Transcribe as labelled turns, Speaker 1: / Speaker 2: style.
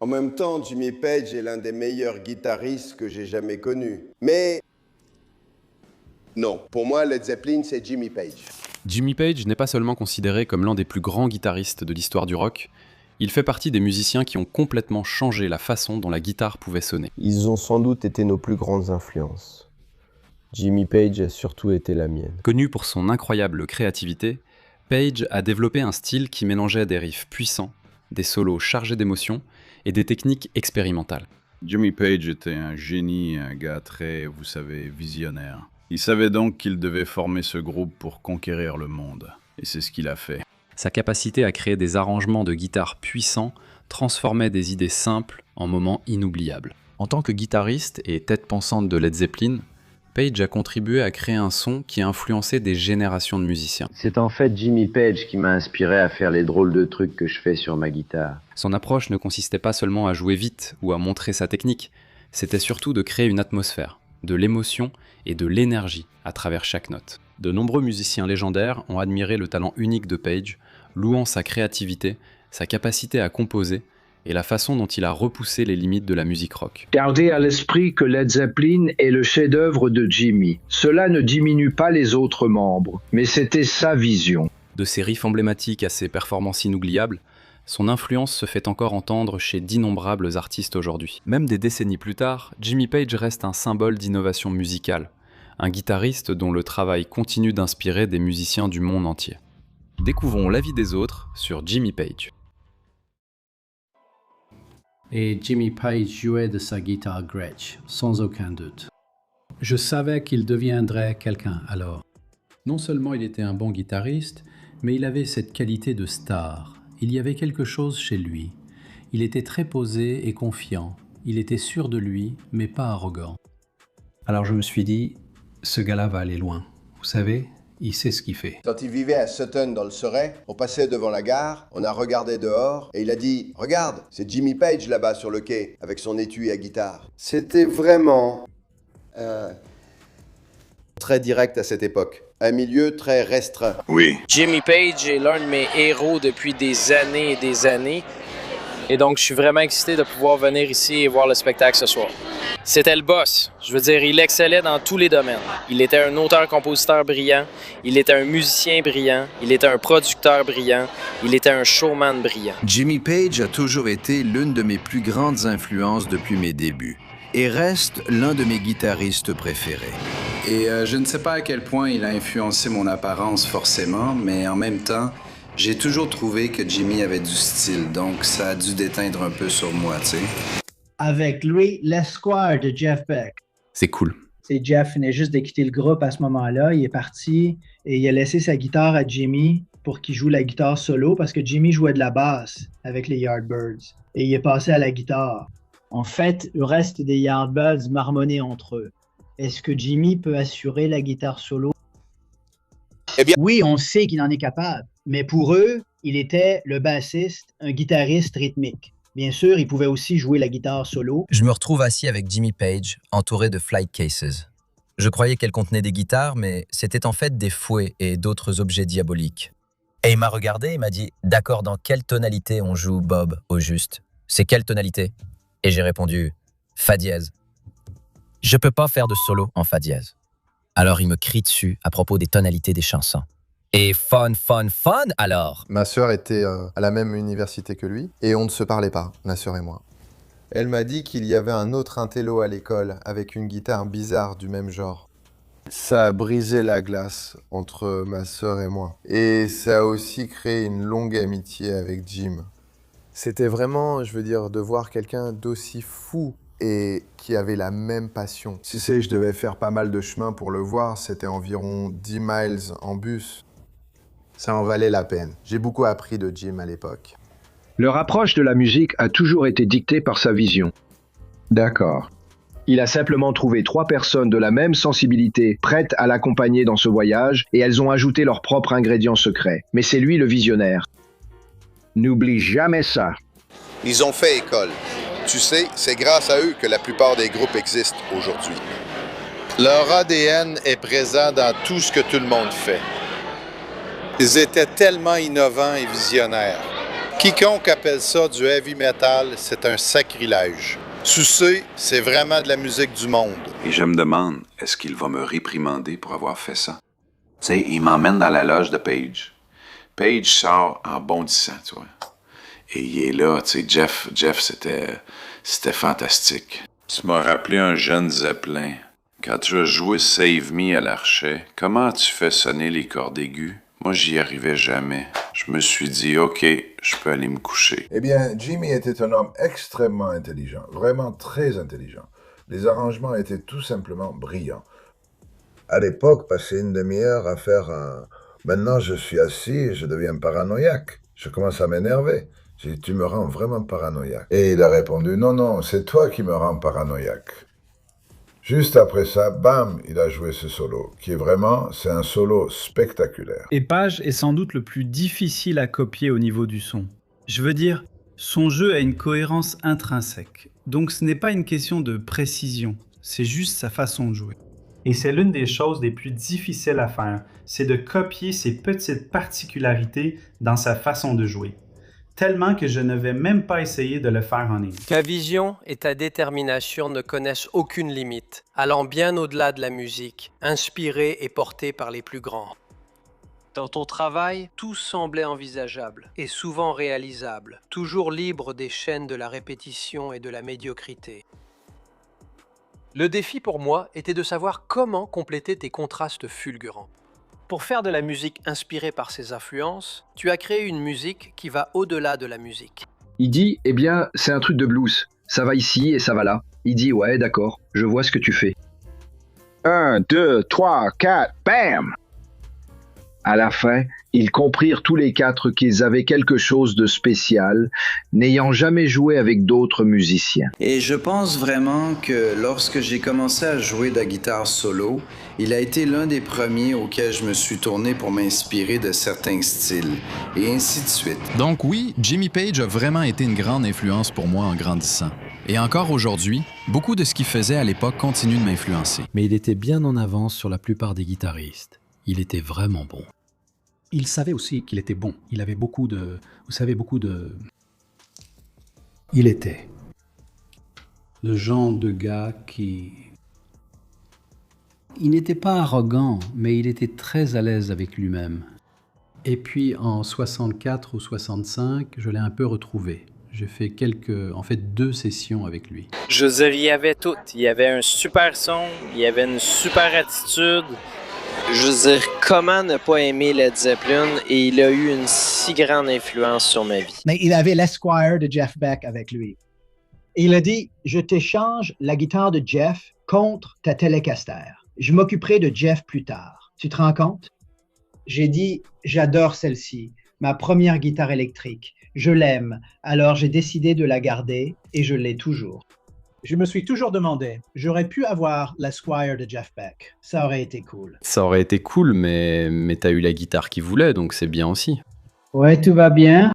Speaker 1: En même temps, Jimmy Page est l'un des meilleurs guitaristes que j'ai jamais connus. Mais non, pour moi, Led Zeppelin, c'est Jimmy Page.
Speaker 2: Jimmy Page n'est pas seulement considéré comme l'un des plus grands guitaristes de l'histoire du rock, il fait partie des musiciens qui ont complètement changé la façon dont la guitare pouvait sonner.
Speaker 3: Ils ont sans doute été nos plus grandes influences. Jimmy Page a surtout été la mienne.
Speaker 2: Connu pour son incroyable créativité, Page a développé un style qui mélangeait des riffs puissants, des solos chargés d'émotions et des techniques expérimentales.
Speaker 4: Jimmy Page était un génie, un gars très, vous savez, visionnaire. Il savait donc qu'il devait former ce groupe pour conquérir le monde. Et c'est ce qu'il a fait.
Speaker 2: Sa capacité à créer des arrangements de guitare puissants transformait des idées simples en moments inoubliables. En tant que guitariste et tête pensante de Led Zeppelin, Page a contribué à créer un son qui a influencé des générations de musiciens.
Speaker 3: C'est en fait Jimmy Page qui m'a inspiré à faire les drôles de trucs que je fais sur ma guitare.
Speaker 2: Son approche ne consistait pas seulement à jouer vite ou à montrer sa technique, c'était surtout de créer une atmosphère, de l'émotion et de l'énergie à travers chaque note. De nombreux musiciens légendaires ont admiré le talent unique de Page, louant sa créativité, sa capacité à composer et la façon dont il a repoussé les limites de la musique rock.
Speaker 5: Gardez à l'esprit que Led Zeppelin est le chef-d'œuvre de Jimmy. Cela ne diminue pas les autres membres, mais c'était sa vision.
Speaker 2: De ses riffs emblématiques à ses performances inoubliables, son influence se fait encore entendre chez d'innombrables artistes aujourd'hui. Même des décennies plus tard, Jimmy Page reste un symbole d'innovation musicale, un guitariste dont le travail continue d'inspirer des musiciens du monde entier. Découvrons l'avis des autres sur Jimmy Page.
Speaker 6: Et Jimmy Page jouait de sa guitare Gretsch, sans aucun doute. Je savais qu'il deviendrait quelqu'un alors. Non seulement il était un bon guitariste, mais il avait cette qualité de star. Il y avait quelque chose chez lui. Il était très posé et confiant. Il était sûr de lui, mais pas arrogant. Alors je me suis dit, ce gars-là va aller loin. Vous savez, il sait ce qu'il fait.
Speaker 1: Quand il vivait à Sutton dans le Surrey, on passait devant la gare, on a regardé dehors et il a dit « Regarde, c'est Jimmy Page là-bas sur le quai avec son étui à guitare ». C'était vraiment très direct à cette époque. Un milieu très restreint.
Speaker 4: Oui.
Speaker 7: Jimmy Page est l'un de mes héros depuis des années et des années. Et donc, je suis vraiment excité de pouvoir venir ici et voir le spectacle ce soir. C'était le boss. Je veux dire, il excellait dans tous les domaines. Il était un auteur-compositeur brillant, il était un musicien brillant, il était un producteur brillant, il était un showman brillant.
Speaker 8: Jimmy Page a toujours été l'une de mes plus grandes influences depuis mes débuts et reste l'un de mes guitaristes préférés.
Speaker 9: Et je ne sais pas à quel point il a influencé mon apparence forcément, mais en même temps, j'ai toujours trouvé que Jimmy avait du style, donc ça a dû déteindre un peu sur moi, tu sais.
Speaker 10: Avec lui, l'esquire de Jeff Beck.
Speaker 2: C'est cool.
Speaker 10: C'est Jeff venait juste de quitter le groupe à ce moment-là. Il est parti et il a laissé sa guitare à Jimmy pour qu'il joue la guitare solo parce que Jimmy jouait de la basse avec les Yardbirds. Et il est passé à la guitare. En fait, le reste des Yardbirds marmonnaient entre eux. Est-ce que Jimmy peut assurer la guitare solo?
Speaker 1: Eh bien,
Speaker 10: oui, on sait qu'il en est capable. Mais pour eux, il était le bassiste, un guitariste rythmique. Bien sûr, il pouvait aussi jouer la guitare solo.
Speaker 11: Je me retrouve assis avec Jimmy Page, entouré de flight cases. Je croyais qu'elles contenaient des guitares, mais c'était en fait des fouets et d'autres objets diaboliques. Et il m'a regardé et m'a dit « D'accord, dans quelle tonalité on joue Bob au juste? C'est quelle tonalité ?» Et j'ai répondu « Fa dièse. » Je peux pas faire de solo en Fa dièse. Alors il me crie dessus à propos des tonalités des chansons. Et fun alors.
Speaker 12: Ma sœur était à la même université que lui et on ne se parlait pas, ma sœur et moi. Elle m'a dit qu'il y avait un autre intello à l'école avec une guitare bizarre du même genre. Ça a brisé la glace entre ma sœur et moi. Et ça a aussi créé une longue amitié avec Jim. C'était vraiment, je veux dire, de voir quelqu'un d'aussi fou et qui avait la même passion. Tu sais, je devais faire pas mal de chemin pour le voir, c'était environ 10 miles en bus. Ça en valait la peine. J'ai beaucoup appris de Jim à l'époque.
Speaker 5: Leur approche de la musique a toujours été dictée par sa vision. D'accord. Il a simplement trouvé 3 personnes de la même sensibilité prêtes à l'accompagner dans ce voyage et elles ont ajouté leurs propres ingrédients secrets. Mais c'est lui le visionnaire. N'oublie jamais ça.
Speaker 1: Ils ont fait école. Tu sais, c'est grâce à eux que la plupart des groupes existent aujourd'hui. Leur ADN est présent dans tout ce que tout le monde fait. Ils étaient tellement innovants et visionnaires.
Speaker 13: Quiconque appelle ça du heavy metal, c'est un sacrilège. Sucer, c'est vraiment de la musique du monde.
Speaker 14: Et je me demande, est-ce qu'il va me réprimander pour avoir fait ça? Tu sais, il m'emmène dans la loge de Page. Page sort en bondissant, tu vois. Et il est là, tu sais, Jeff, c'était fantastique. Tu m'as rappelé un jeune Zeppelin. Quand tu as joué Save Me à l'archet, comment tu fais sonner les cordes aiguës? Moi, j'y arrivais jamais. Je me suis dit, OK, je peux aller me coucher.
Speaker 15: Eh bien, Jimmy était un homme extrêmement intelligent, vraiment très intelligent. Les arrangements étaient tout simplement brillants. À l'époque, passer une demi-heure à faire un... Maintenant, je suis assis et je deviens paranoïaque. Je commence à m'énerver. J'ai dit, tu me rends vraiment paranoïaque. Et il a répondu, non, non, c'est toi qui me rends paranoïaque. Juste après ça, bam, il a joué ce solo, qui est vraiment, c'est un solo spectaculaire.
Speaker 16: Et Page est sans doute le plus difficile à copier au niveau du son. Je veux dire, son jeu a une cohérence intrinsèque. Donc ce n'est pas une question de précision, c'est juste sa façon de jouer. Et c'est l'une des choses les plus difficiles à faire, c'est de copier ces petites particularités dans sa façon de jouer. Tellement que je ne vais même pas essayer de le faire en ligne.
Speaker 17: Ta vision et ta détermination ne connaissent aucune limite, allant bien au-delà de la musique, inspirée et portée par les plus grands. Dans ton travail, tout semblait envisageable et souvent réalisable, toujours libre des chaînes de la répétition et de la médiocrité. Le défi pour moi était de savoir comment compléter tes contrastes fulgurants. Pour faire de la musique inspirée par ces influences, tu as créé une musique qui va au-delà de la musique.
Speaker 5: Il dit, eh bien, c'est un truc de blues. Ça va ici et ça va là. Il dit, ouais, d'accord, je vois ce que tu fais. 1, 2, 3, 4, bam! À la fin, ils comprirent tous les quatre qu'ils avaient quelque chose de spécial, n'ayant jamais joué avec d'autres musiciens.
Speaker 9: Et je pense vraiment que lorsque j'ai commencé à jouer de la guitare solo, il a été l'un des premiers auxquels je me suis tourné pour m'inspirer de certains styles, et ainsi de suite.
Speaker 2: Donc oui, Jimmy Page a vraiment été une grande influence pour moi en grandissant. Et encore aujourd'hui, beaucoup de ce qu'il faisait à l'époque continue de m'influencer.
Speaker 6: Mais il était bien en avance sur la plupart des guitaristes. Il était vraiment bon. Il savait aussi qu'il était bon. Il avait beaucoup de... Vous savez, beaucoup de... Il était le genre de gars qui... Il n'était pas arrogant, mais il était très à l'aise avec lui-même. Et puis en 64 ou 65, je l'ai un peu retrouvé. J'ai fait en fait 2 sessions avec lui.
Speaker 7: Je veux dire, il y avait tout. Il y avait un super son, il y avait une super attitude. Je veux dire, comment ne pas aimer Led Zeppelin, et il a eu une si grande influence sur ma vie.
Speaker 10: Mais il avait l'Esquire de Jeff Beck avec lui. Il a dit, je t'échange la guitare de Jeff contre ta Telecaster. Je m'occuperai de Jeff plus tard. Tu te rends compte? J'ai dit, j'adore celle-ci, ma première guitare électrique. Je l'aime, alors j'ai décidé de la garder et je l'ai toujours. Je me suis toujours demandé, j'aurais pu avoir la Squier de Jeff Beck. Ça aurait été cool.
Speaker 2: Ça aurait été cool, mais t'as eu la guitare qu'il voulait, donc c'est bien aussi.
Speaker 10: Ouais, tout va bien.